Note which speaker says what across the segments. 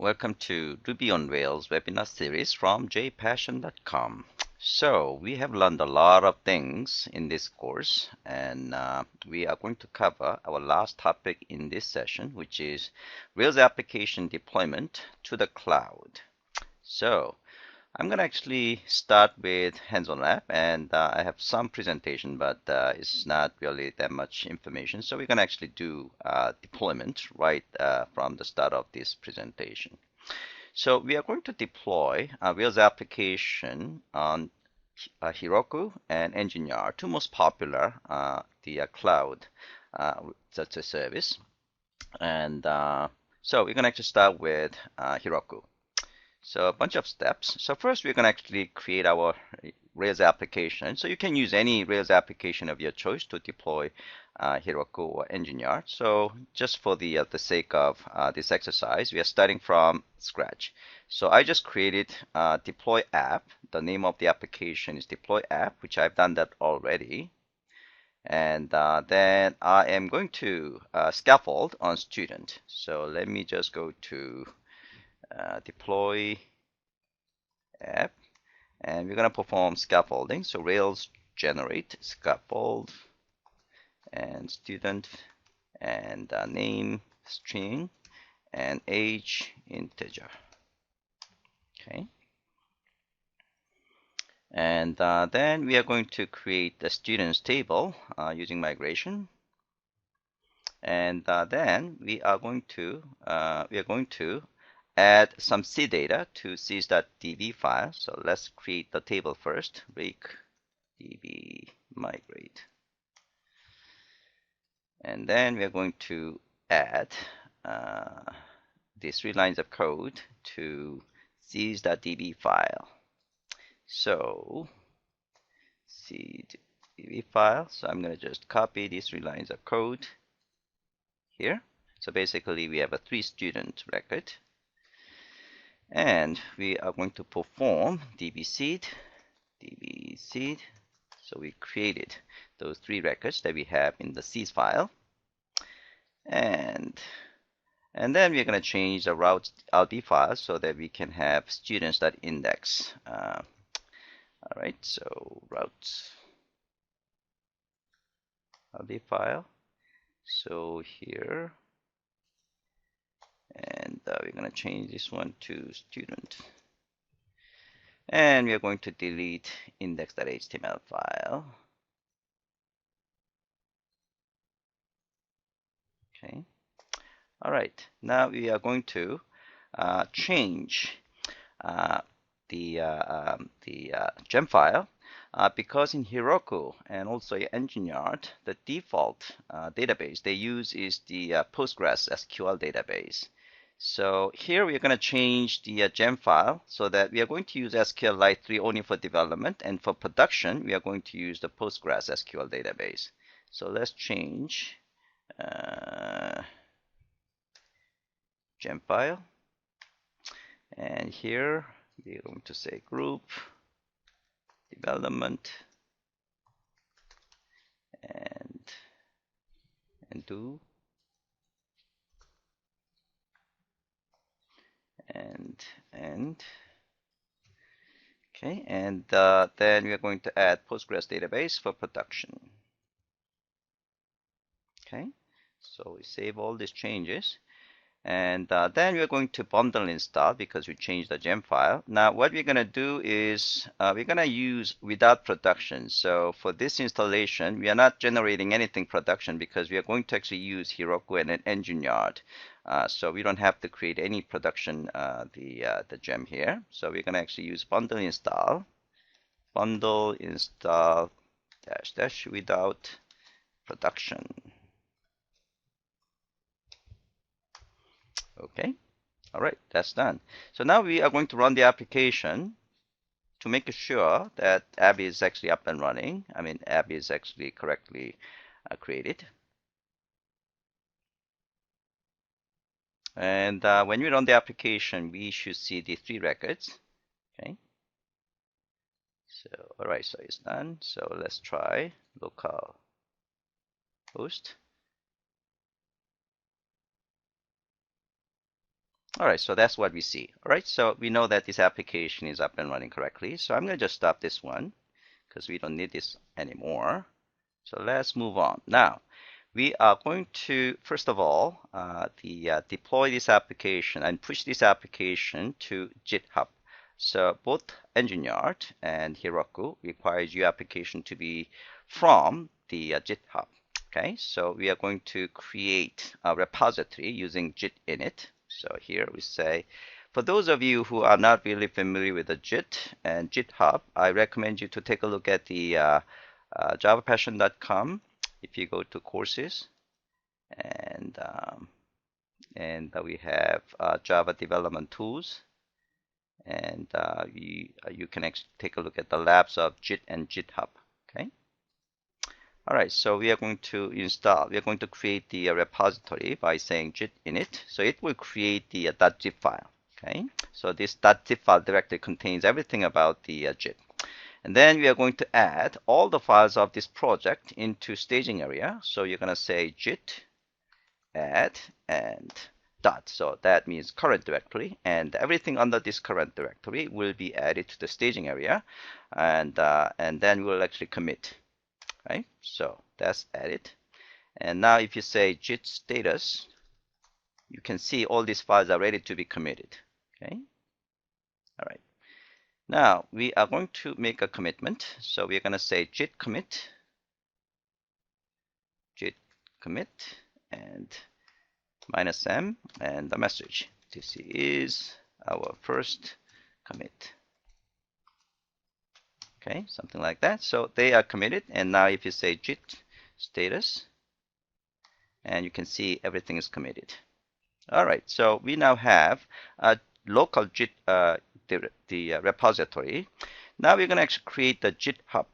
Speaker 1: Welcome to Ruby on Rails webinar series from jpassion.com. So we have learned a lot of things in this course, and we are going to cover our last topic in this session, which is Rails application deployment to the cloud. So I'm going to actually start with hands-on lab, and I have some presentation, but it's not really that much information. So we're going to actually do deployment right from the start of this presentation. So we are going to deploy a Rails application on Heroku and Engineer, two most popular the cloud such a service. And so we're going to actually start with Heroku. So a bunch of steps. So first we're going to actually create our Rails application. So you can use any Rails application of your choice to deploy Heroku or Engineer. So just for the sake of this exercise, we are starting from scratch. So I just created deploy app. The name of the application is deploy app, which I've done that already. And then I am going to scaffold on student. So let me just go to deploy app, and we're going to perform scaffolding. So Rails generate scaffold and student and name string and age integer. Okay. And then we are going to create the students table using migration. And then we are going to add some C data to sys.db file. So let's create the table first. Rake db migrate. And then we are going to add these 3 lines of code to sys.db file. So sys.db file. So I'm going to just copy these 3 lines of code here. So basically we have a 3 student record. And we are going to perform dbseed. So we created those 3 records that we have in the sys file. And then we're going to change the route RD file so that we can have students.index. All right, so routes RD file. So here, and we're going to change this one to student. And we are going to delete index.html file. Okay. All right. Now we are going to change the gem file because in Heroku and also Engineer, the default database they use is the Postgres SQL database. So here we are going to change the gem file so that we are going to use SQLite 3 only for development, and for production we are going to use the Postgres SQL database. So let's change gem file, and here we're going to say group development and do and okay, and then we are going to add Postgres database for production. Okay, so we save all these changes, and then we're going to bundle install because we changed the gem file. Now what we're going to do is we're going to use without production. So for this installation we are not generating anything production because we are going to actually use Heroku and an Engineer. So we don't have to create any production the gem here. So we're going to actually use bundle install dash without production. Okay, all right, that's done. So now we are going to run the application to make sure that app is actually up and running. I mean, app is actually correctly created. And when we run the application, we should see the 3 records. Okay. So, all right, so it's done. So let's try local host. All right, so that's what we see. All right, so we know that this application is up and running correctly. So I'm going to just stop this one because we don't need this anymore. So let's move on. Now, we are going to, first of all, deploy this application and push this application to GitHub. So both EngineYard and Heroku requires your application to be from the GitHub. Okay, so we are going to create a repository using Git init. So here we say, for those of you who are not really familiar with the Git and GitHub, I recommend you to take a look at the javapassion.com. If you go to courses, and we have Java development tools, and you can actually take a look at the labs of Git and GitHub. Okay. All right, so we are going to create the repository by saying git init. So it will create the .zip file. Okay, so this .zip file directly contains everything about the Git. And then we are going to add all the files of this project into staging area. So you're going to say git add and dot. So that means current directory, and everything under this current directory will be added to the staging area, and then we'll actually commit. Right, so that's added. And now if you say git status, you can see all these files are ready to be committed. Okay, all right. Now we are going to make a commitment. So we're going to say git commit, and -m and the message. This is our first commit. Okay, something like that. So they are committed, and now if you say git status, and you can see everything is committed. All right, so we now have a local Git repository. Now we're going to actually create the GitHub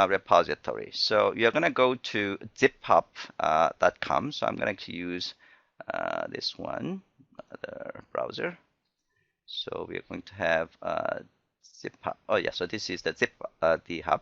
Speaker 1: repository. So you're going to go to ziphub.com. So I'm going to actually use this one, the browser. So we're going to have ziphub. Oh yeah, so this is the GitHub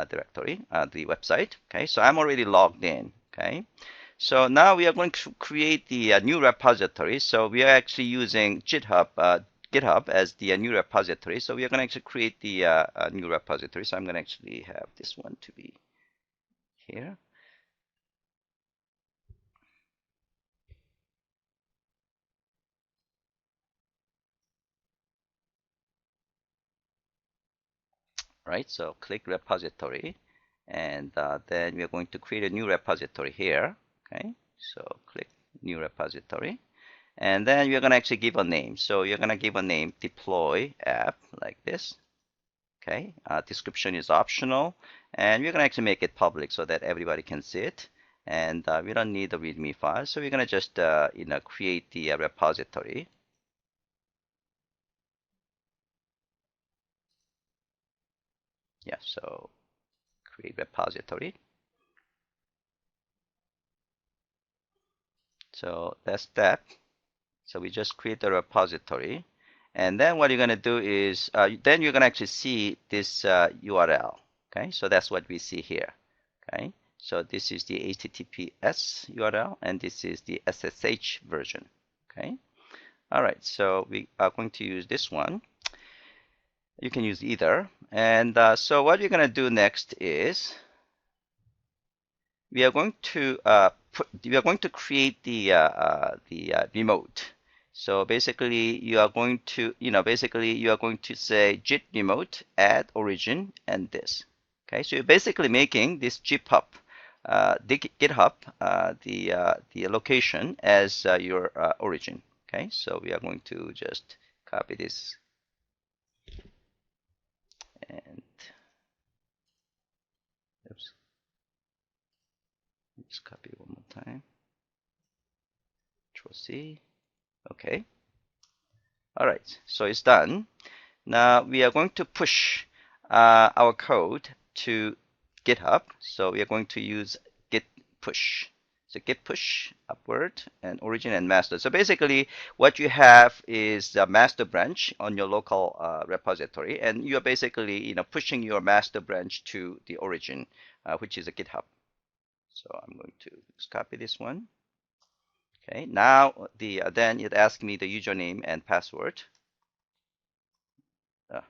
Speaker 1: directory, the website. Okay, so I'm already logged in. Okay, so now we are going to create the new repository. So we are actually using GitHub as the new repository. So we are going to actually create the new repository. So I'm going to actually have this one to be here. Right, so click repository, and then we are going to create a new repository here. Okay, so click new repository, and then you're going to actually give a name. So you're going to give a name deploy app like this. Okay, description is optional, and we're going to actually make it public so that everybody can see it. And we don't need the README file, so we're going to just create the repository. Yeah, so create repository. So that's that. So we just create the repository, and then what you're going to do is then you're going to actually see this URL. Okay, so that's what we see here. Okay, so this is the HTTPS URL, and this is the SSH version. Okay, all right, so we are going to use this one. You can use either. And so what you're going to do next is we are going to create the remote. So basically, you are going to say git remote add origin and this. Okay, so you're basically making this GitHub, the location as your origin. Okay, so we are going to just copy this and oops, let's copy it one more time. Control C. Okay. All right, so it's done. Now we are going to push our code to GitHub. So we are going to use git push. So git push upward and origin and master. So basically what you have is the master branch on your local repository, and you're basically pushing your master branch to the origin, which is a GitHub. So I'm going to copy this one. Okay, now then it asks me the username and password. Uh,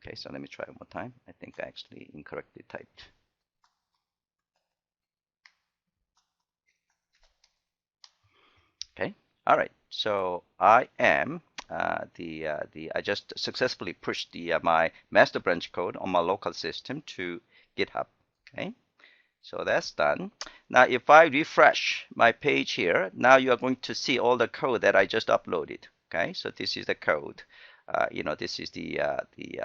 Speaker 1: okay, so let me try one more time. I think I actually incorrectly typed. Okay, all right. So I am I just successfully pushed my master branch code on my local system to GitHub. Okay, so that's done. Now, if I refresh my page here, now you are going to see all the code that I just uploaded. Okay, so this is the code. This is the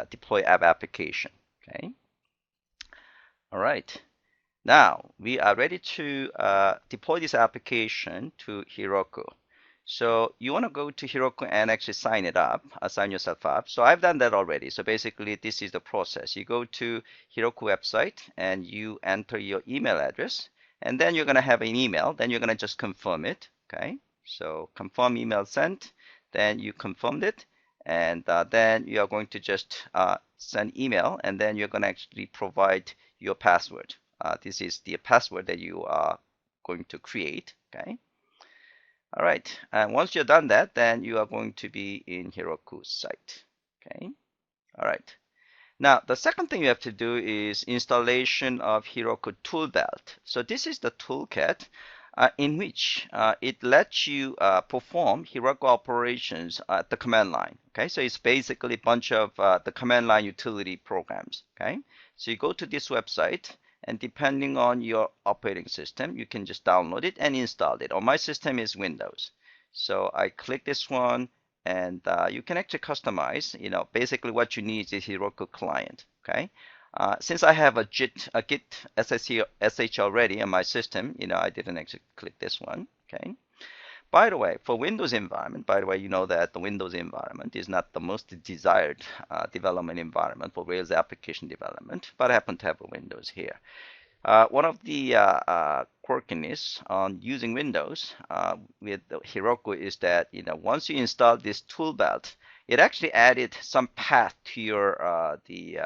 Speaker 1: deploy app application. Okay, all right. Now we are ready to deploy this application to Heroku. So you want to go to Heroku and actually sign it up, sign yourself up. So I've done that already. So basically, this is the process. You go to Heroku website and you enter your email address, and then you're going to have an email. Then you're going to just confirm it. Okay. So confirm email sent. Then you confirmed it, and then you are going to just send email, and then you're going to actually provide your password. This is the password that you are going to create. Okay. All right. And once you're done that, then you are going to be in Heroku's site. Okay. All right. Now, the second thing you have to do is installation of Heroku Tool Belt. So this is the toolkit in which it lets you perform Heroku operations at the command line. Okay, so it's basically a bunch of the command line utility programs. Okay, so you go to this website, and depending on your operating system, you can just download it and install it. On my system is Windows. So I click this one, and you can actually customize. Basically what you need is Heroku client. Okay. Since I have a Git SSH already on my system, I didn't actually click this one. Okay. By the way, for Windows environment, by the way, you know that the Windows environment is not the most desired development environment for Rails application development, but I happen to have a Windows here. One of the quirkiness on using Windows with Heroku is that once you install this tool belt, it actually added some path to your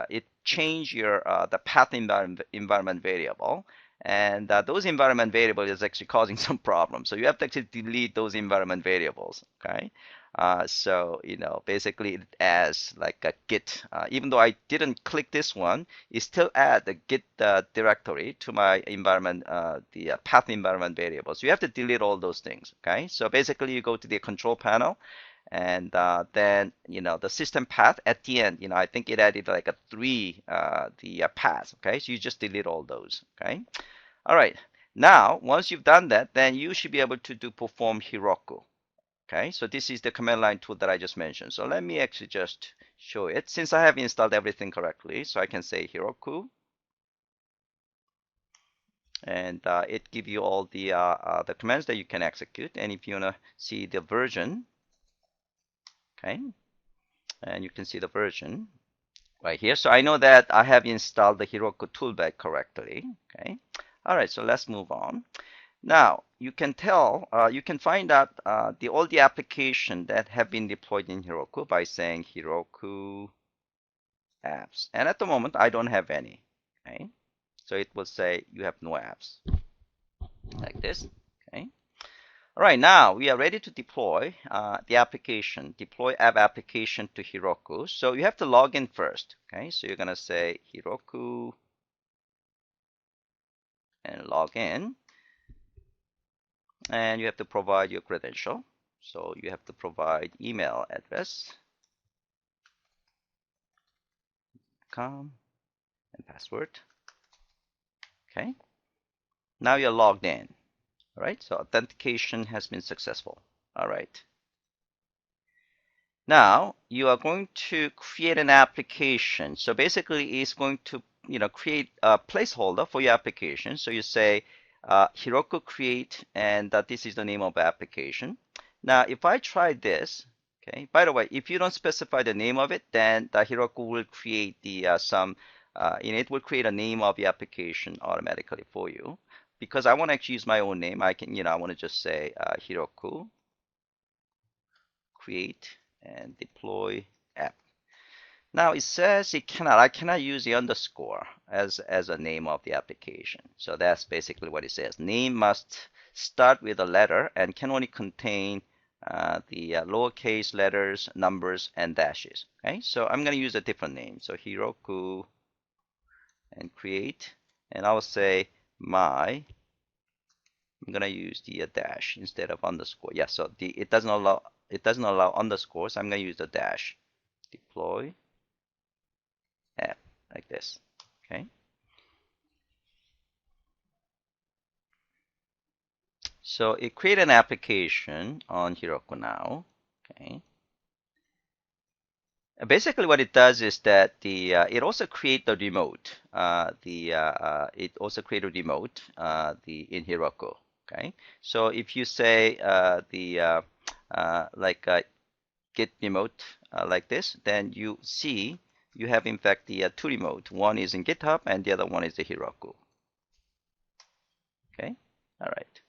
Speaker 1: it changed your the path environment variable, and those environment variables is actually causing some problems. So you have to actually delete those environment variables. Okay. So basically it adds like a Git. Even though I didn't click this one, it still add the Git directory to my environment, the path environment variable. So you have to delete all those things. Okay. So basically you go to the control panel, and then the system path at the end. I think it added like a three the paths. Okay. So you just delete all those. Okay. All right. Now once you've done that, then you should be able to perform Heroku. Okay, so this is the command line tool that I just mentioned. So let me actually just show it. Since I have installed everything correctly, so I can say Heroku, and it gives you all the commands that you can execute. And if you wanna see the version, okay, and you can see the version right here. So I know that I have installed the Heroku toolbar correctly. Okay, all right. So let's move on. Now, you can find out all the applications that have been deployed in Heroku by saying Heroku apps. And at the moment, I don't have any. Okay, so it will say you have no apps, like this. Okay. All right, now we are ready to deploy the application, deploy app application to Heroku. So you have to log in first. Okay, so you're gonna say Heroku and log in. And you have to provide your credential. So you have to provide email address, com, and password. Okay. Now you're logged in. All right. So authentication has been successful. All right. Now you are going to create an application. So basically, it's going to create a placeholder for your application. So you say Heroku create, and this is the name of the application. Now, if I try this, okay. By the way, if you don't specify the name of it, then the Heroku will create it will create a name of the application automatically for you. Because I want to actually use my own name, I want to just say Heroku create and deploy app. Now it says I cannot use the underscore as a name of the application. So that's basically what it says. Name must start with a letter and can only contain the lowercase letters, numbers, and dashes. Okay, so I'm going to use a different name. So Heroku and create, and I'll say my. I'm going to use the dash instead of underscore. Yeah, so it doesn't allow underscores. I'm going to use the dash. Deploy app like this. Okay. So it created an application on Heroku now. Okay. Basically, what it does is that it also create the remote. It also create a remote in Heroku. Okay. So if you say like git remote like this, then you see you have in fact the two remote. One is in GitHub and the other one is the Heroku. Okay. All right.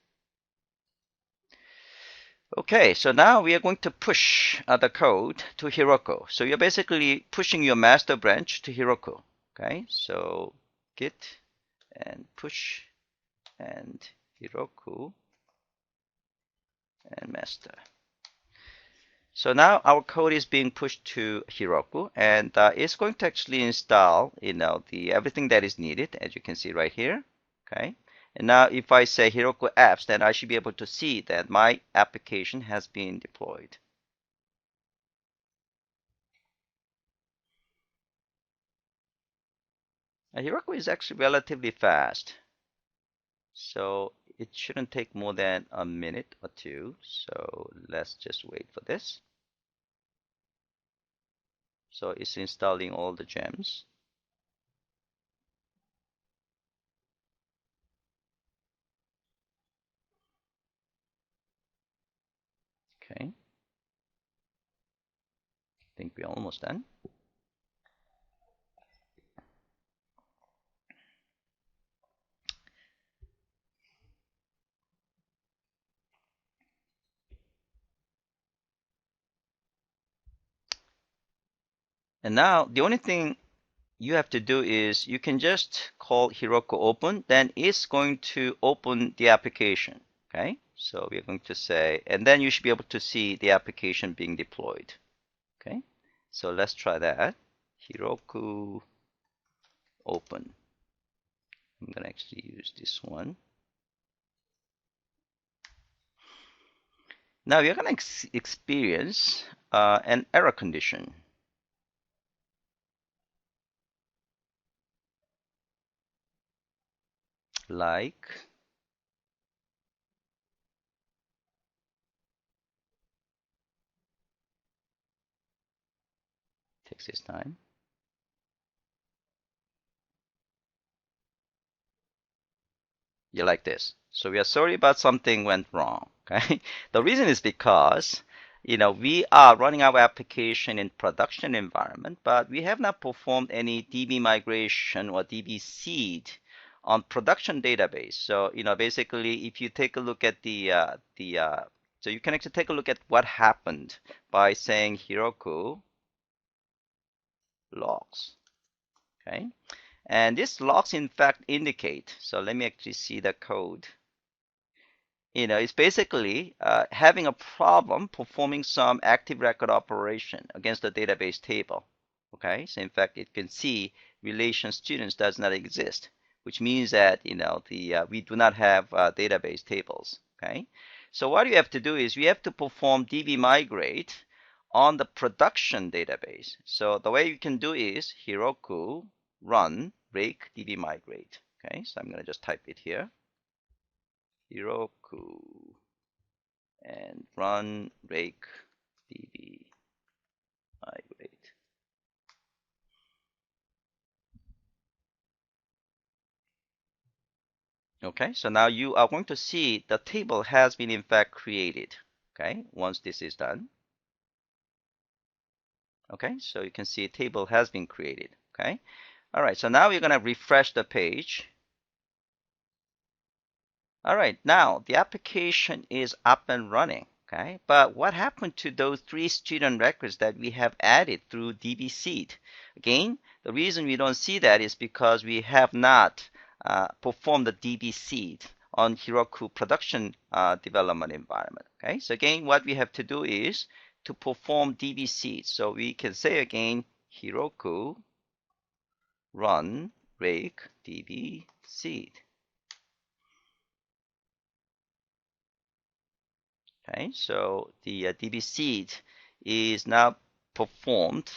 Speaker 1: Okay, so now we are going to push the code to Heroku. So you're basically pushing your master branch to Heroku. Okay, so git and push and Heroku and master. So now our code is being pushed to Heroku, and it's going to actually install, everything that is needed, as you can see right here. Okay. And now if I say Heroku apps, then I should be able to see that my application has been deployed. Heroku is actually relatively fast. So it shouldn't take more than a minute or two. So let's just wait for this. So it's installing all the gems. Okay. I think we're almost done. And now the only thing you have to do is you can just call Heroku open, then it's going to open the application. Okay, so we're going to say, and then you should be able to see the application being deployed. Okay, so let's try that. Heroku open. I'm going to actually use this one. Now we're going to experience an error condition. Like takes this time. You like this. So we are sorry about something went wrong. Okay. The reason is because we are running our application in production environment, but we have not performed any DB migration or DB seed on production database. So basically, if you take a look at so you can actually take a look at what happened by saying Heroku logs. Okay, and these logs in fact indicate. So let me actually see the code. It's basically having a problem performing some active record operation against the database table. Okay, so in fact, it can see relation students does not exist, which means that we do not have database tables. Okay, so what you have to do is we have to perform DB migrate on the production database. So the way you can do is Heroku run rake DB migrate. Okay, so I'm going to just type it here. Heroku and run rake db migrate. Okay, so now you are going to see the table has been in fact created. Okay, once this is done. Okay, so you can see a table has been created. Okay, all right, so now we're going to refresh the page. All right, now the application is up and running. Okay, but what happened to those 3 student records that we have added through dbSeed? Again, the reason we don't see that is because we have not performed the dbSeed on Heroku production development environment. Okay, so again, what we have to do is to perform dbSeed. So we can say again, Heroku run rake dbSeed. Okay, so the dbSeed is now performed